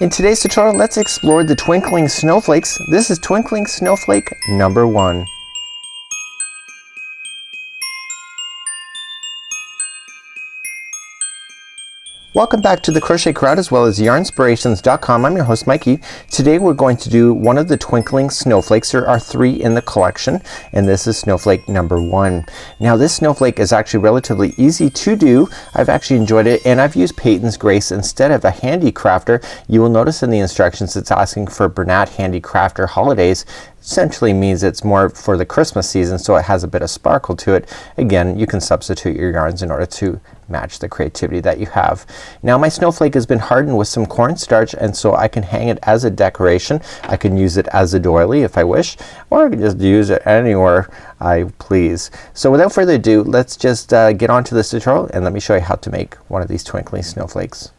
In today's tutorial, let's explore the twinkling snowflakes. This is twinkling snowflake number 1. Welcome back to the Crochet Crowd as well as yarnspirations.com. I'm your host Mikey. Today we're going to do one of the twinkling snowflakes. There are 3 in the collection and this is snowflake number 1. Now this snowflake is actually relatively easy to do. I've actually enjoyed it and I've used Peyton's Grace instead of a Handy Crafter. You will notice in the instructions it's asking for Bernat Handy Crafter Holidays. Essentially means it's more for the Christmas season, so it has a bit of sparkle to it. Again, you can substitute your yarns in order to match the creativity that you have. Now my snowflake has been hardened with some cornstarch and so I can hang it as a decoration. I can use it as a doily if I wish, or I can just use it anywhere I please. So without further ado, let's just get on to this tutorial and let me show you how to make one of these twinkling snowflakes.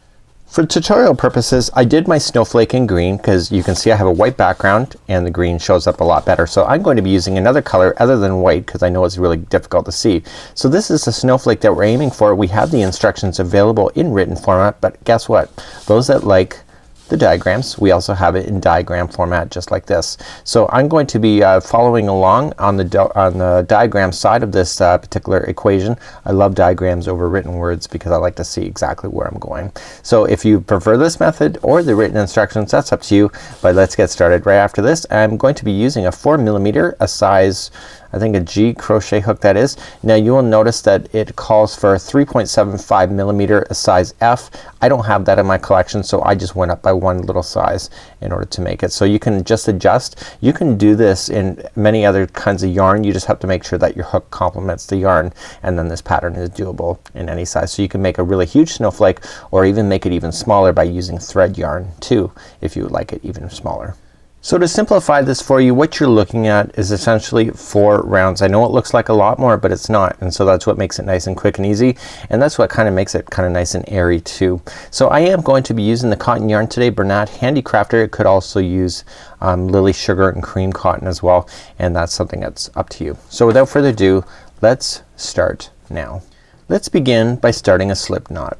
For tutorial purposes, I did my snowflake in green because you can see I have a white background and the green shows up a lot better. So I'm going to be using another color other than white because I know it's really difficult to see. So this is the snowflake that we're aiming for. We have the instructions available in written format, but guess what? Those that like the diagrams, we also have it in diagram format just like this. So I'm going to be following along on the diagram side of this particular equation. I love diagrams over written words because I like to see exactly where I'm going. So if you prefer this method or the written instructions, that's up to you, but let's get started. Right after this I'm going to be using a 4mm, a size I think a G crochet hook that is. Now you will notice that it calls for 3.75mm, a size F. I don't have that in my collection so I just went up by one little size in order to make it. So you can just adjust. You can do this in many other kinds of yarn. You just have to make sure that your hook complements the yarn and then this pattern is doable in any size. So you can make a really huge snowflake or even make it even smaller by using thread yarn too if you would like it even smaller. So to simplify this for you, what you're looking at is essentially 4 rounds. I know it looks like a lot more but it's not, and so that's what makes it nice and quick and easy, and that's what kind of makes it kind of nice and airy too. So I am going to be using the cotton yarn today, Bernat Handy Crafter. It could also use Lily Sugar and Cream Cotton as well, and that's something that's up to you. So without further ado, let's start now. Let's begin by starting a slip knot.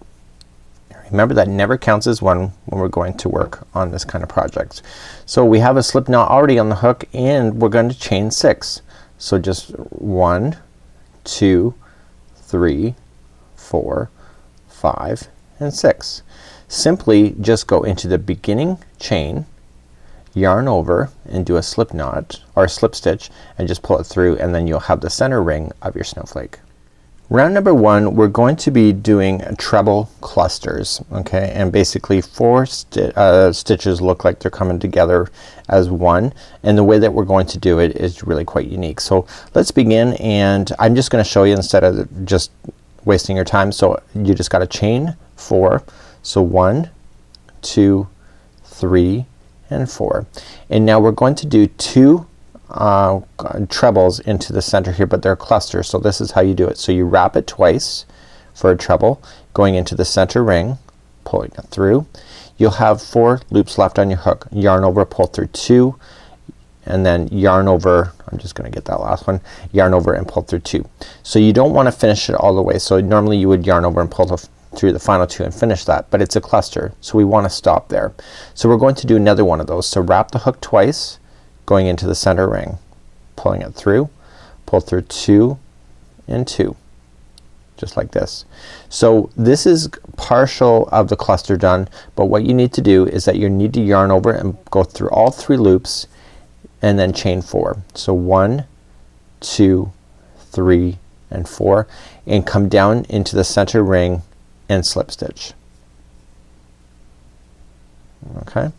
Remember that never counts as one when we're going to work on this kind of project. So we have a slip knot already on the hook and we're going to chain 6. So just 1, 2, 3, 4, 5 and 6. Simply just go into the beginning chain, yarn over and do a slip knot or slip stitch and just pull it through, and then you'll have the center ring of your snowflake. Round number 1 we're going to be doing treble clusters, okay, and basically 4 stitches look like they're coming together as one, and the way that we're going to do it is really quite unique. So let's begin, and I'm just gonna show you instead of just wasting your time. So you just gotta chain 4. So 1, 2, 3 and 4, and now we're going to do 2 trebles into the center here, but they're clusters. So this is how you do it. So you wrap it twice for a treble, going into the center ring, pulling it through. You'll have 4 loops left on your hook. Yarn over, pull through 2, and then yarn over, I'm just gonna get that last one, yarn over and pull through 2. So you don't want to finish it all the way. So normally you would yarn over and pull through the final 2 and finish that, but it's a cluster so we want to stop there. So we're going to do another one of those. So wrap the hook twice, going into the center ring, pulling it through, pull through 2 and 2 just like this. So this is partial of the cluster done, but what you need to do is that you need to yarn over and go through all 3 loops and then chain 4. So 1, 2, 3 and 4, and come down into the center ring and slip stitch. Okay,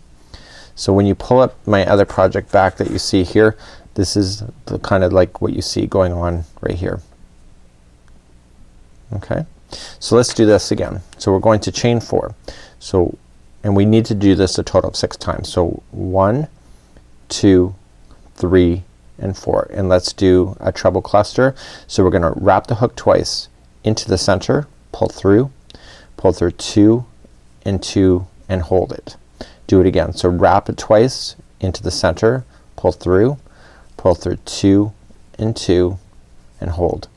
so when you pull up my other project back that you see here, this is the kind of like what you see going on right here. Okay, so let's do this again. So we're going to chain 4. So, and we need to do this a total of 6 times. So 1, 2, 3 and 4, and let's do a treble cluster. So we're gonna wrap the hook twice into the center, pull through 2 and 2 and hold it. Do it again. So wrap it twice into the center, pull through 2 and 2 and hold.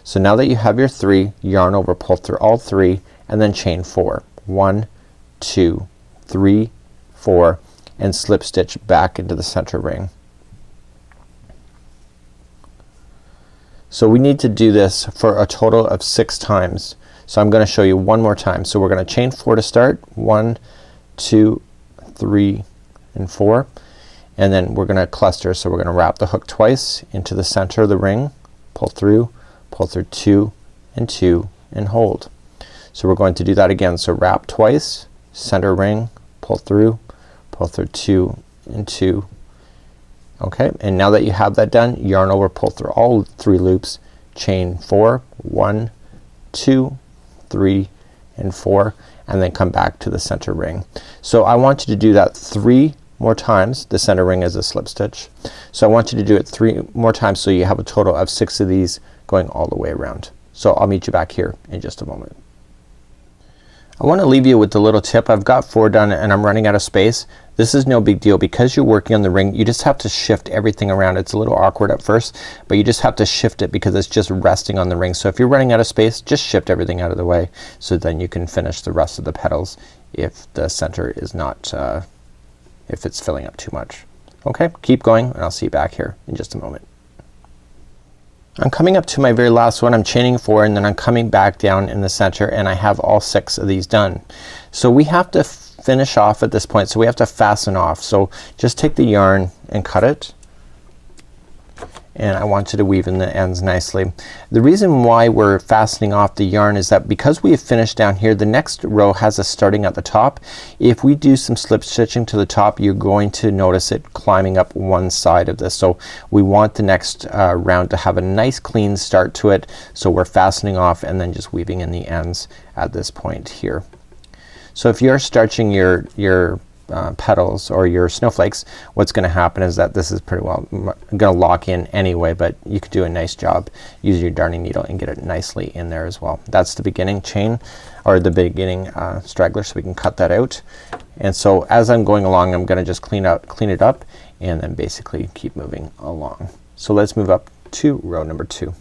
So now that you have your 3, yarn over, pull through all 3 and then chain 4. 1, 2, 3, 4, and slip stitch back into the center ring. So we need to do this for a total of 6 times. So I'm gonna show you one more time. So we're gonna chain 4 to start. 1, 2, 3, and 4, and then we're gonna cluster. So we're gonna wrap the hook twice into the center of the ring, pull through 2 and 2, and hold. So we're going to do that again. So wrap twice, center ring, pull through 2 and 2. Okay, and now that you have that done, yarn over, pull through all 3 loops, chain 4, 1, 2, 3, and 4, and then come back to the center ring. So I want you to do that 3 more times. The center ring is a slip stitch. So I want you to do it 3 more times so you have a total of 6 of these going all the way around. So I'll meet you back here in just a moment. I want to leave you with a little tip. I've got 4 done and I'm running out of space. This is no big deal because you're working on the ring. You just have to shift everything around. It's a little awkward at first, but you just have to shift it because it's just resting on the ring. So if you're running out of space, just shift everything out of the way so then you can finish the rest of the petals if the center is not if it's filling up too much. Okay, keep going and I'll see you back here in just a moment. I'm coming up to my very last one. I'm chaining 4 and then I'm coming back down in the center and I have all 6 of these done. So we have to finish off at this point. So we have to fasten off. So just take the yarn and cut it. And I want you to weave in the ends nicely. The reason why we're fastening off the yarn is that because we have finished down here, the next row has us starting at the top. If we do some slip stitching to the top, you're going to notice it climbing up one side of this. So we want the next round to have a nice clean start to it. So we're fastening off and then just weaving in the ends at this point here. So if you're starching your petals or your snowflakes, what's gonna happen is that this is pretty well gonna lock in anyway, but you could do a nice job. Use your darning needle and get it nicely in there as well. That's the beginning chain or the beginning straggler, so we can cut that out. And so as I'm going along, I'm gonna just clean it up and then basically keep moving along. So let's move up to row number 2.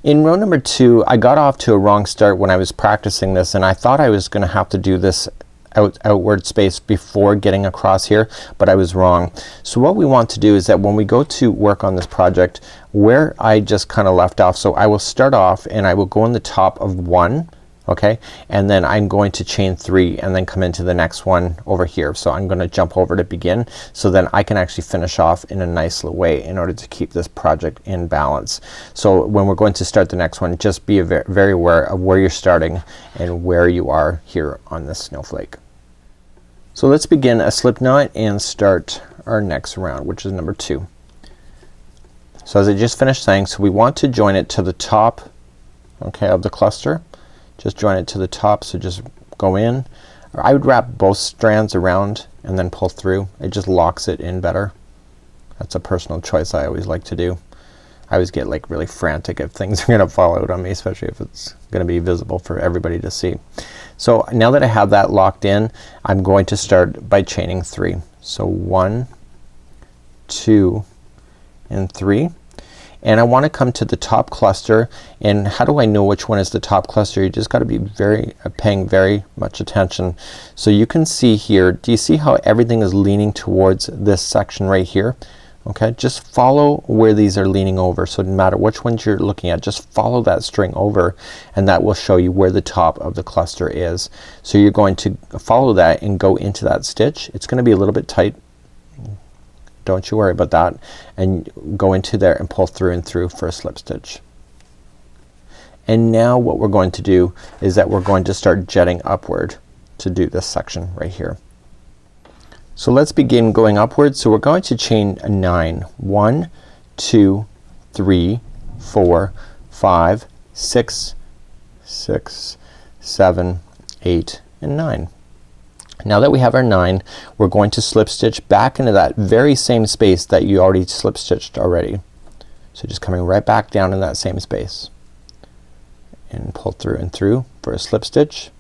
In row number 2, I got off to a wrong start when I was practicing this, and I thought I was gonna have to do this outward space before getting across here, but I was wrong. So what we want to do is that when we go to work on this project where I just kinda left off, so I will start off and I will go on the top of 1, okay, and then I'm going to chain 3 and then come into the next one over here. So I'm gonna jump over to begin so then I can actually finish off in a nice little way in order to keep this project in balance. So when we're going to start the next one, just be very aware of where you're starting and where you are here on this snowflake. So let's begin a slip knot and start our next round, which is number 2. So as I just finished saying, so we want to join it to the top, okay, of the cluster. Just join it to the top, so just go in. I would wrap both strands around and then pull through. It just locks it in better. That's a personal choice I always like to do. I always get like really frantic if things are gonna fall out on me, especially if it's gonna be visible for everybody to see. So now that I have that locked in, I'm going to start by chaining 3. So 1, 2, and 3. And I want to come to the top cluster. And how do I know which one is the top cluster? You just gotta be paying very much attention. So you can see here, do you see how everything is leaning towards this section right here? Okay, just follow where these are leaning over. So no matter which ones you're looking at, just follow that string over and that will show you where the top of the cluster is. So you're going to follow that and go into that stitch. It's gonna be a little bit tight. Don't you worry about that. And go into there and pull through and through for a slip stitch. And now what we're going to do is that we're going to start jetting upward to do this section right here. So let's begin going upwards. So we're going to chain 9. 1, 2, 3, 4, 5, 6, 7, 8, and 9. Now that we have our 9, we're going to slip stitch back into that very same space that you already slip stitched already. So just coming right back down in that same space and pull through and through for a slip stitch.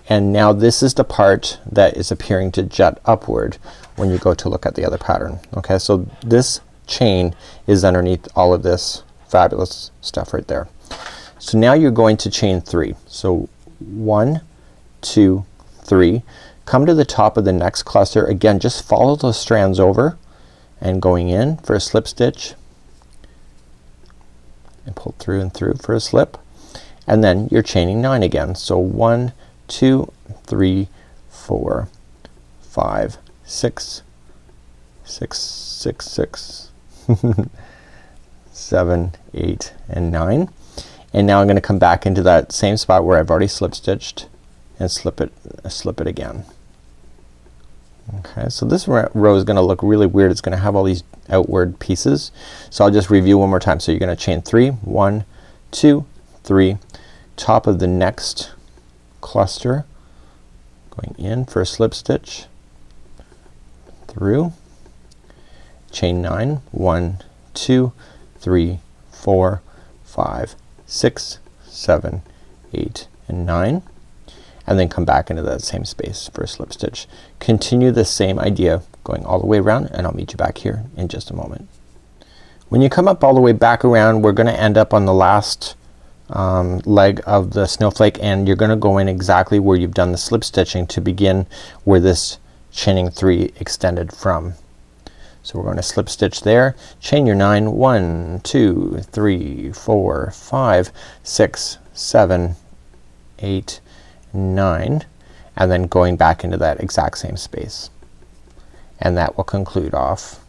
And now this is the part that is appearing to jet upward when you go to look at the other pattern. Okay, so this chain is underneath all of this fabulous stuff right there. So now you're going to chain 3. So 1, 2, 3. come to the top of the next cluster. Again, just follow those strands over and going in for a slip stitch and pull through and through for a slip, and then you're chaining 9 again. So 1 2 3 4 5 6 6 6 6 7 8 and 9. And now I'm gonna come back into that same spot where I've already slip stitched and slip it again. Okay, so this row is gonna look really weird. It's gonna have all these outward pieces. So I'll just review one more time. So you're gonna chain 3, 1 2 3, top of the next cluster, going in for a slip stitch, through, chain 9, 1 2 3 4 5 6 7 8 and 9, and then come back into that same space for a slip stitch. Continue the same idea going all the way around, and I'll meet you back here in just a moment. When you come up all the way back around, we're gonna end up on the last leg of the snowflake, and you're gonna go in exactly where you've done the slip stitching to begin where this chaining 3 extended from. So we're going to slip stitch there, chain your 9, 1 2 3 4 5 6 7 8 9, and then going back into that exact same space, and that will conclude off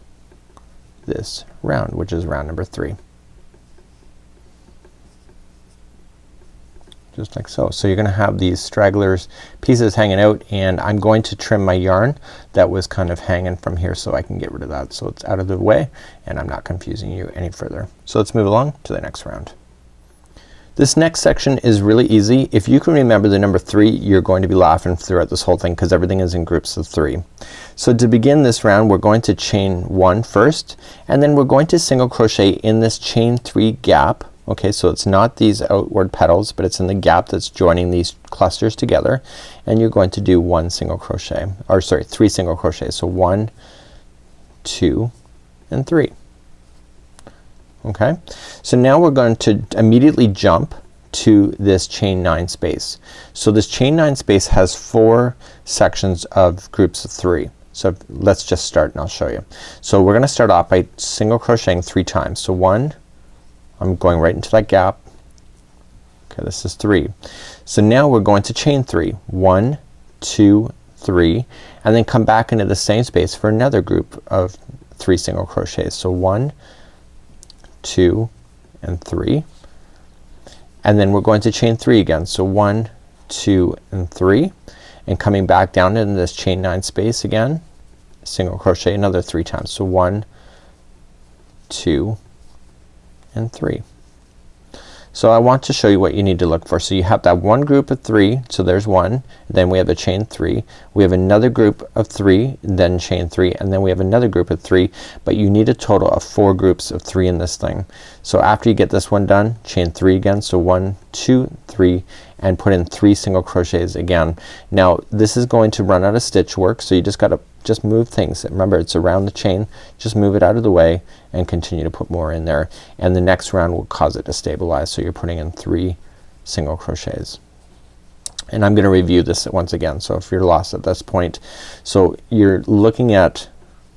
this round, which is round number 3. Just like so. So you're gonna have these stragglers pieces hanging out, and I'm going to trim my yarn that was kind of hanging from here so I can get rid of that, so it's out of the way and I'm not confusing you any further. So let's move along to the next round. This next section is really easy. If you can remember the number 3, you're going to be laughing throughout this whole thing because everything is in groups of 3. So to begin this round, we're going to chain 1 first, and then we're going to single crochet in this chain 3 gap. Okay, so it's not these outward petals, but it's in the gap that's joining these clusters together, and you're going to do 1 single crochet, or sorry, 3 single crochets. So 1 2 and 3. Okay, so now we're going to immediately jump to this chain 9 space. So this chain 9 space has 4 sections of groups of 3. So let's just start and I'll show you. So we're gonna start off by single crocheting 3 times. So 1, I'm going right into that gap. Okay, this is 3. So now we're going to chain 3, 1 2 3, and then come back into the same space for another group of 3 single crochets. So 1 2 and 3, and then we're going to chain 3 again. So 1 2 and 3, and coming back down in this chain 9 space again, single crochet another 3 times. So 1 2 and 3. So I want to show you what you need to look for. So you have that one group of 3, so there's 1, then we have a chain 3, we have another group of 3, then chain 3, and then we have another group of 3, but you need a total of 4 groups of 3 in this thing. So after you get this one done, chain 3 again. So 1 2 3, and put in 3 single crochets again. Now this is going to run out of stitch work, so you just gotta move things. Remember, it's around the chain. Just move it out of the way and continue to put more in there, and the next round will cause it to stabilize. So you're putting in 3 single crochets, and I'm gonna review this once again. So if you're lost at this point, so you're looking at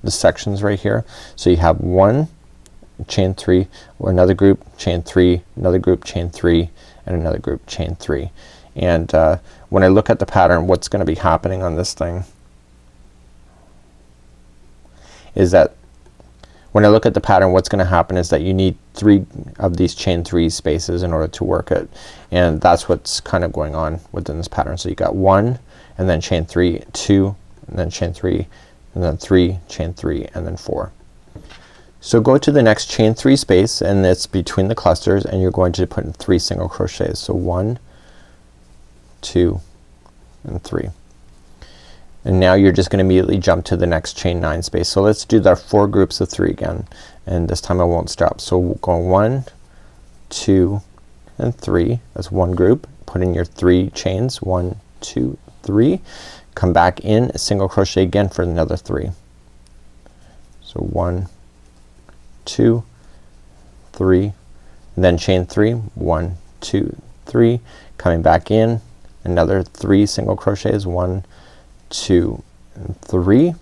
the sections right here. So you have 1 chain 3, or another group chain 3, another group chain 3, and another group chain 3. And when I look at the pattern, what's gonna be happening on this thing is that when I look at the pattern, what's gonna happen is that you need 3 of these chain 3 spaces in order to work it, and that's what's kind of going on within this pattern. So you got 1 and then chain 3, 2 and then chain 3, and then 3 chain 3, and then 4. So go to the next chain 3 space, and it's between the clusters, and you're going to put in 3 single crochets. So 1 2 and 3. And now you're just gonna immediately jump to the next chain 9 space. So let's do the 4 groups of 3 again, and this time I won't stop. So going 1 2 and 3, that's one group. Put in your 3 chains, 1 2 3, come back in a single crochet again for another 3. So 1 2 3, and then chain 3, 1 2 3, coming back in another 3 single crochets, 1 2 and 3.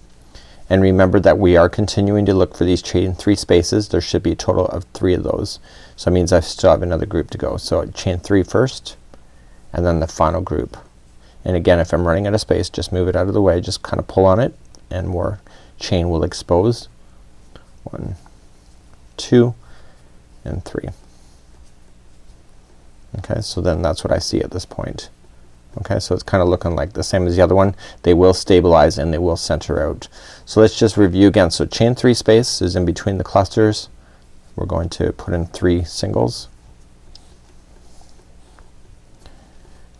And remember that we are continuing to look for these chain 3 spaces. There should be a total of 3 of those. So it means I still have another group to go. So chain 3 first and then the final group. And again, if I'm running out of space, just move it out of the way, just kind of pull on it and more chain will expose. 1, 2 and 3. Okay, so then that's what I see at this point. Okay, so it's kind of looking like the same as the other one. They will stabilize and they will center out. So let's just review again. So chain 3 space is in between the clusters. We're going to put in 3 singles.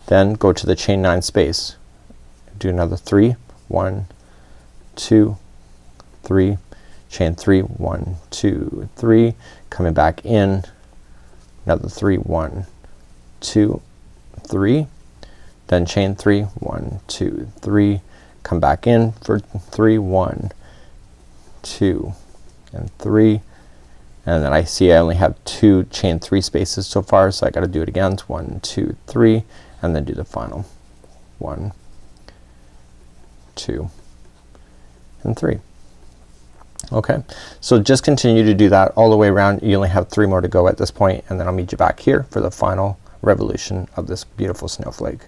Then go to the chain 9 space. Do another 3. 1, 2, 3. Chain 3. 1, 2, 3. Coming back in. Another 3. 1, 2, 3. Then chain 3. 1, 2, 3. Come back in for 3. 1, 2 and 3. And then I see I only have 2 chain 3 spaces so far, so I gotta do it again. It's 1, 2, 3 and then do the final 1, 2 and 3. Okay, so just continue to do that all the way around. You only have 3 more to go at this point, and then I'll meet you back here for the final revolution of this beautiful snowflake.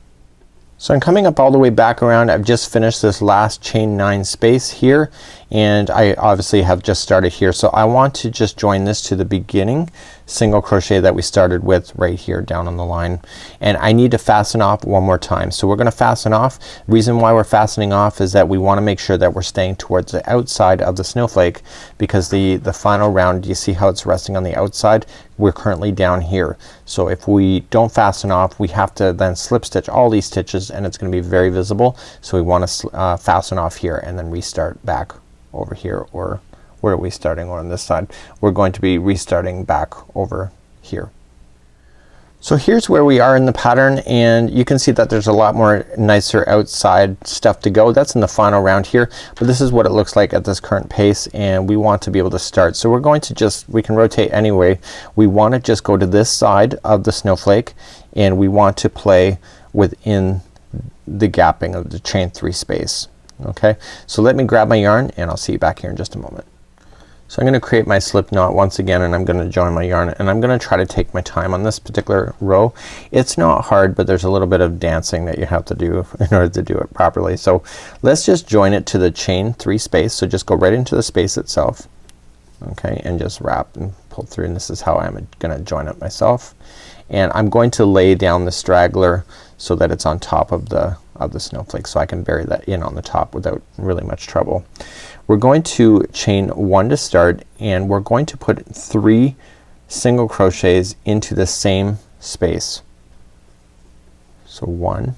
So I'm coming up all the way back around. I've just finished this last chain 9 space here, and I obviously have just started here. So I want to just join this to the beginning single crochet that we started with right here down on the line, and I need to fasten off one more time. So we're gonna fasten off. The reason why we're fastening off is that we wanna make sure that we're staying towards the outside of the snowflake, because the final round, you see how it's resting on the outside? We're currently down here. So if we don't fasten off, we have to then slip stitch all these stitches and it's gonna be very visible. So we wanna fasten off here and then restart back over here, or where are we starting on this side? We're going to be restarting back over here. So here's where we are in the pattern, and you can see that there's a lot more nicer outside stuff to go. That's in the final round here, but this is what it looks like at this current pace, and we want to be able to start. So we're going to we can rotate anyway. We want to just go to this side of the snowflake, and we want to play within the gapping of the chain 3 space. Okay, so let me grab my yarn and I'll see you back here in just a moment. So I'm gonna create my slip knot once again, and I'm gonna join my yarn, and I'm gonna try to take my time on this particular row. It's not hard, but there's a little bit of dancing that you have to do in order to do it properly. So let's just join it to the chain 3 space. So just go right into the space itself, okay, and just wrap and pull through, and this is how I'm gonna join it myself. And I'm going to lay down the straggler so that it's on top of the snowflake, so I can bury that in on the top without really much trouble. We're going to chain 1 to start, and we're going to put 3 single crochets into the same space. So 1,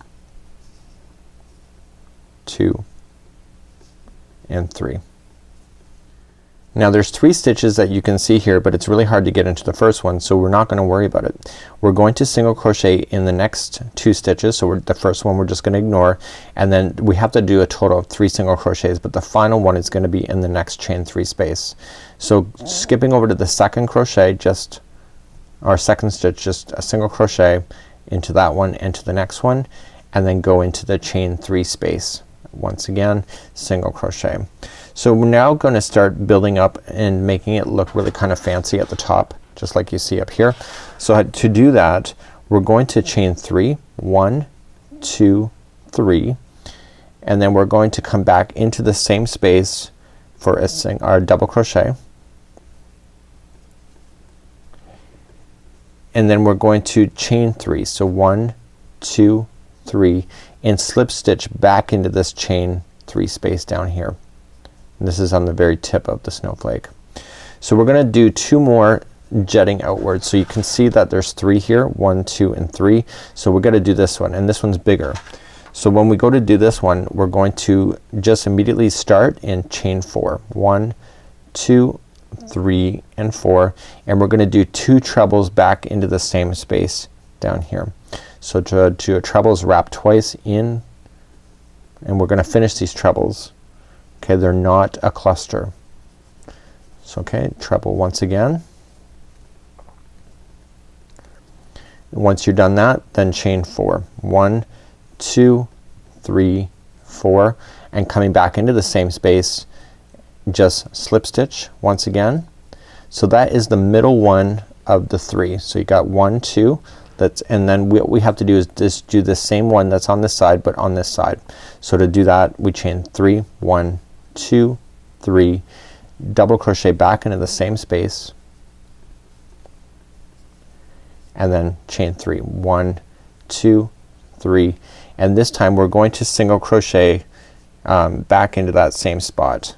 2 and 3. Now there's 3 stitches that you can see here, but it's really hard to get into the first one, so we're not gonna worry about it. We're going to single crochet in the next 2 stitches. So the first one we're just gonna ignore, and then we have to do a total of 3 single crochets, but the final one is gonna be in the next chain 3 space. So skipping over to the second crochet, just our second stitch, just a single crochet into that one and to the next one, and then go into the chain 3 space. Once again, single crochet. So we're now gonna start building up and making it look really kind of fancy at the top, just like you see up here. So to do that, we're going to chain 3, 1, 2, 3, and then we're going to come back into the same space for our double crochet, and then we're going to chain 3. So 1, 2, 3, and slip stitch back into this chain 3 space down here. And this is on the very tip of the snowflake. So we're gonna do 2 more jetting outwards. So you can see that there's 3 here, 1, 2 and 3. So we're gonna do this one, and this one's bigger. So when we go to do this one, we're going to just immediately start and chain 4. 1, 2, 3 and 4, and we're gonna do 2 trebles back into the same space down here. So to do a trebles, wrap twice in, and we're gonna finish these trebles. Okay, they're not a cluster. So okay, treble once again. Once you're done that, then chain 4. 1, 2, 3, 4, and coming back into the same space, just slip stitch once again. So that is the middle one of the 3. So you got 1, 2, that's, and then what we have to do is just do the same one that's on this side but on this side. So to do that we chain 3, 1, 2, 3, double crochet back into the same space, and then chain 3, 1, 2, 3, and this time we're going to single crochet back into that same spot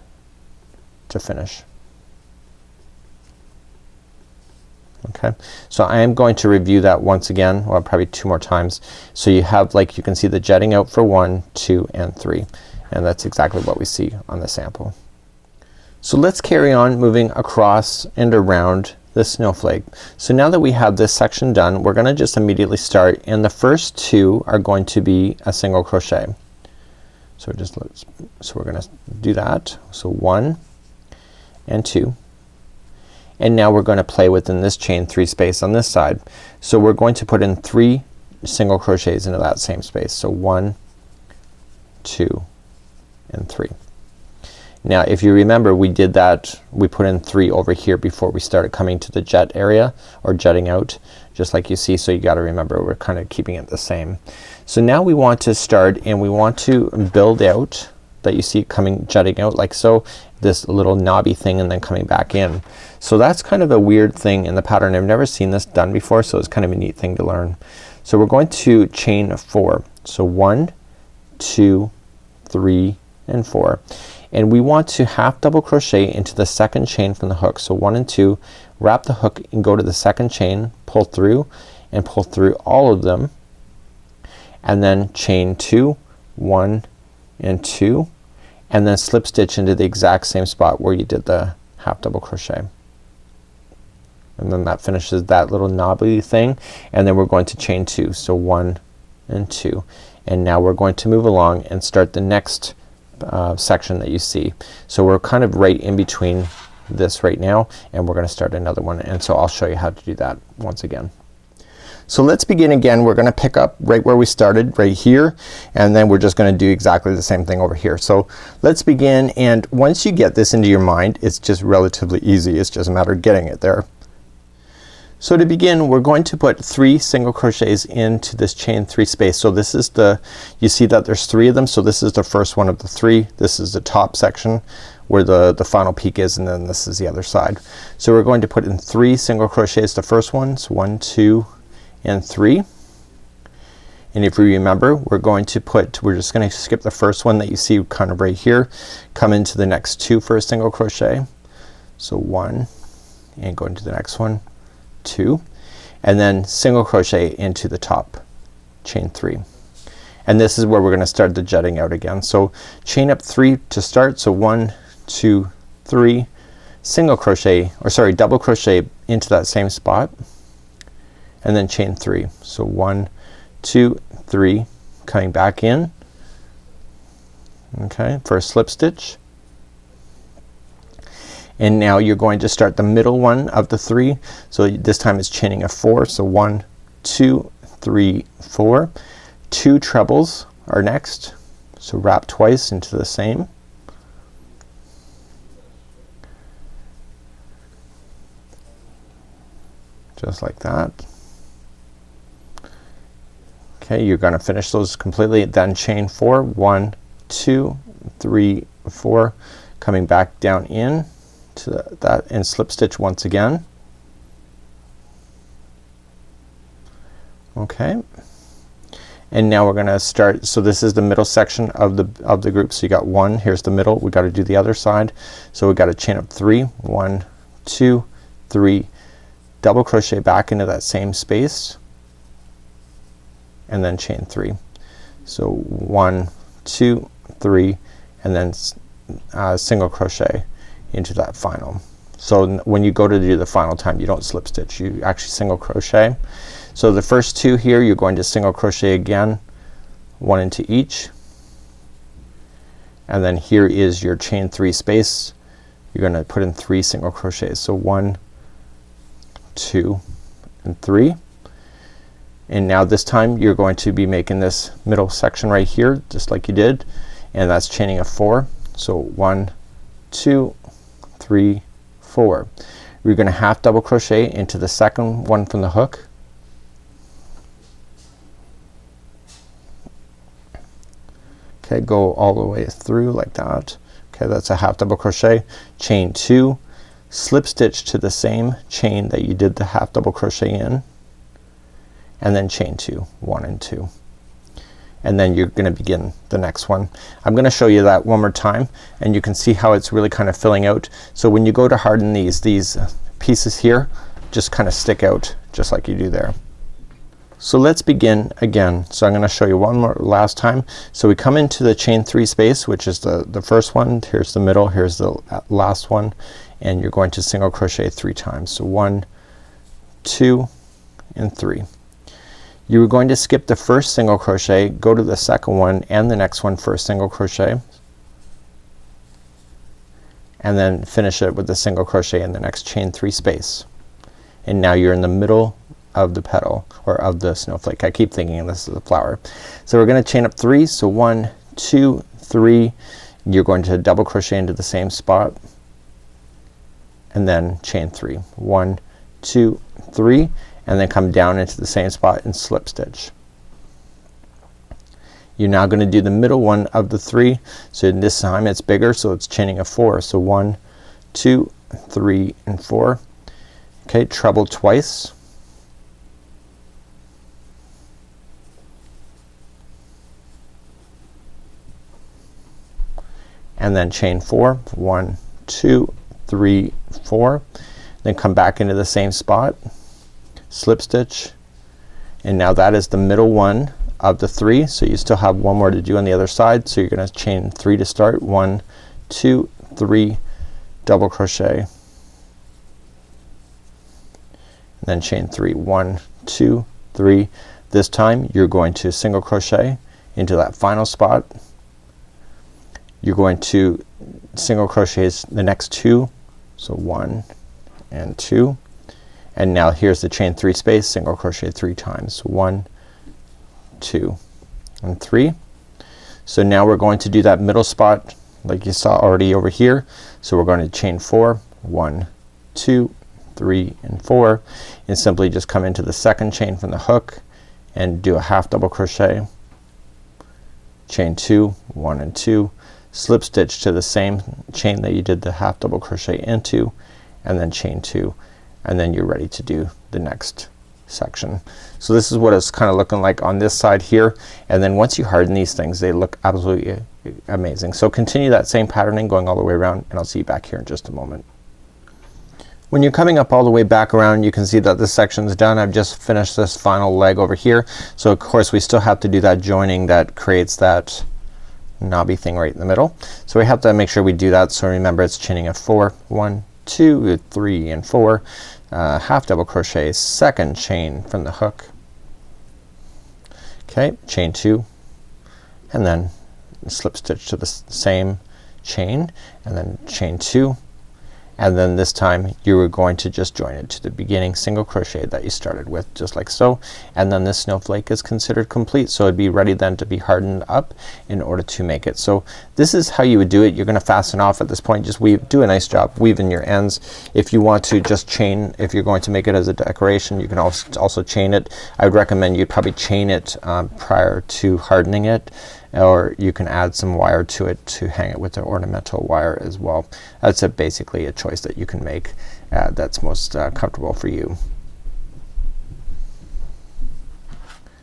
to finish. Okay, so I am going to review that once again, well probably 2 more times. So you have, like you can see, the jetting out for 1, 2, and 3, and that's exactly what we see on the sample. So let's carry on moving across and around the snowflake. So now that we have this section done, we're gonna just immediately start, and the first 2 are going to be a single crochet. So we're gonna do that. So 1 and 2. And now we're going to play within this chain 3 space on this side. So we're going to put in 3 single crochets into that same space. So 1, 2, and 3. Now if you remember, we did that, we put in 3 over here before we started coming to the jet area, or jetting out, just like you see. So you gotta remember, we're kind of keeping it the same. So now we want to start, and we want to build out that you see coming, jutting out like so, this little knobby thing, and then coming back in. So that's kind of a weird thing in the pattern. I've never seen this done before, so it's kind of a neat thing to learn. So we're going to chain 4. So 1, 2, 3, and 4. And we want to half double crochet into the second chain from the hook. So 1 and 2, wrap the hook and go to the second chain, pull through, and pull through all of them, and then chain 2, 1 and 2, and then slip stitch into the exact same spot where you did the half double crochet. And then that finishes that little knobbly thing, and then we're going to chain 2. So 1 and 2, and now we're going to move along and start the next section that you see. So we're kind of right in between this right now, and we're gonna start another one, and so I'll show you how to do that once again. So let's begin again. We're gonna pick up right where we started, right here, and then we're just gonna do exactly the same thing over here. So let's begin, and once you get this into your mind, it's just relatively easy. It's just a matter of getting it there. So to begin, we're going to put 3 single crochets into this chain 3 space. So this is the, you see that there's 3 of them, so this is the first one of the 3. This is the top section where the final peak is, and then this is the other side. So we're going to put in 3 single crochets, the first one. So 1, 2, and 3. And if you remember, we're just gonna skip the first one that you see kind of right here, come into the next 2 for a single crochet. So 1, and go into the next one, 2, and then single crochet into the top, chain 3. And this is where we're gonna start the jetting out again. So chain up 3 to start. So 1, 2, 3, single crochet, or sorry, double crochet into that same spot, and then chain 3. So 1, 2, 3, coming back in, okay, for a slip stitch. And now you're going to start the middle one of the 3. So this time it's chaining a 4. So 1, 2, 3, 4. 2 trebles are next. So wrap twice into the same. Just like that. Okay, you're gonna finish those completely, then chain 4. 1, 2, 3, 4, coming back down in to that, and slip stitch once again. Okay, and now we're gonna start, so this is the middle section of the group. So you got 1, here's the middle, we gotta do the other side. So we gotta chain up 3, 1, 2, 3, double crochet back into that same space, and then chain 3. So 1, 2, 3, and then single crochet into that final. So when you go to do the final time, you don't slip stitch, you actually single crochet. So the first 2 here, you're going to single crochet again, 1 into each, and then here is your chain 3 space. You're gonna put in 3 single crochets. So 1, 2, and 3. And now this time you're going to be making this middle section right here, just like you did, and that's chaining of 4. So 1, 2, 3, 4. We're gonna half double crochet into the second one from the hook. Okay, go all the way through like that. Okay, that's a half double crochet, chain 2, slip stitch to the same chain that you did the half double crochet in, and then chain 2, 1 and 2. And then you're gonna begin the next one. I'm gonna show you that one more time and you can see how it's really kind of filling out. So when you go to harden these pieces here just kind of stick out just like you do there. So let's begin again. So I'm gonna show you one more last time. So we come into the chain 3 space, which is the first one. Here's the middle, here's the last one, and you're going to single crochet 3 times. So 1, 2 and 3. You're going to skip the first single crochet, go to the second one and the next one for a single crochet, and then finish it with the single crochet in the next chain 3 space. And now you're in the middle of the petal or of the snowflake. I keep thinking this is a flower. So we're gonna chain up 3. So 1, 2, 3. You're going to double crochet into the same spot and then chain 3. 1, 2, 3, and then come down into the same spot and slip stitch. You're now gonna do the middle one of the 3. So this time it's bigger, so it's chaining of 4. So 1, 2, 3 and 4. Okay, treble twice. And then chain 4. 1, 2, 3, 4. Then come back into the same spot, slip stitch, and now that is the middle one of the 3. So you still have one more to do on the other side. So you're gonna chain 3 to start. 1, 2, 3, double crochet, and then chain 3. 1, 2, 3. This time you're going to single crochet into that final spot. You're going to single crochet the next 2. So 1 and 2. And now here's the chain 3 space, single crochet 3 times. 1, 2 and 3. So now we're going to do that middle spot like you saw already over here. So we're going to chain 4. 1, 2, 3 and 4, and simply just come into the second chain from the hook and do a half double crochet, chain 2, 1 and 2, slip stitch to the same chain that you did the half double crochet into, and then chain 2, and then you're ready to do the next section. So this is what it's kind of looking like on this side here, and then once you harden these things they look absolutely amazing. So continue that same patterning going all the way around, and I'll see you back here in just a moment. When you're coming up all the way back around, you can see that this section's done. I've just finished this final leg over here. So of course we still have to do that joining that creates that knobby thing right in the middle. So we have to make sure we do that. So remember it's chaining of 4. 1, 2, 3 and 4. Half double crochet, second chain from the hook. Okay, chain 2, and then slip stitch to the same chain, and then chain 2, and then this time you are going to just join it to the beginning single crochet that you started with, just like so, and then this snowflake is considered complete. So it'd be ready then to be hardened up in order to make it. So this is how you would do it. You're gonna fasten off at this point. Just weave, do a nice job weaving your ends. If you want to just chain, if you're going to make it as a decoration, you can also chain it. I would recommend you probably chain it prior to hardening it, or you can add some wire to it to hang it with the ornamental wire as well. That's basically a choice that you can make that's most comfortable for you.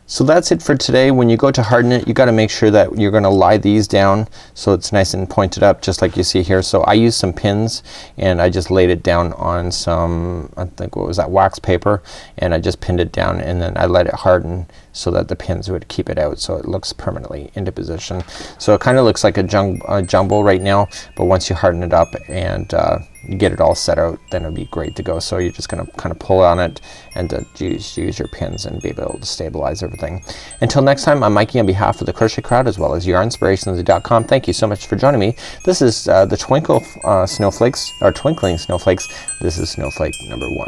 So that's it for today. When you go to harden it, you gotta make sure that you're gonna lie these down so it's nice and pointed up just like you see here. So I used some pins and I just laid it down on some, I think what was that, wax paper, and I just pinned it down and then I let it harden so that the pins would keep it out so it looks permanently into position. So it kinda looks like a jumble right now, but once you harden it up and you get it all set out, then it'll be great to go. So you're just gonna kind of pull on it and use your pins and be able to stabilize everything. Until next time, I'm Mikey on behalf of the Crochet Crowd as well as yarnspirations.com. Thank you so much for joining me. This is the Twinkle Snowflakes, or Twinkling Snowflakes. This is Snowflake number 1.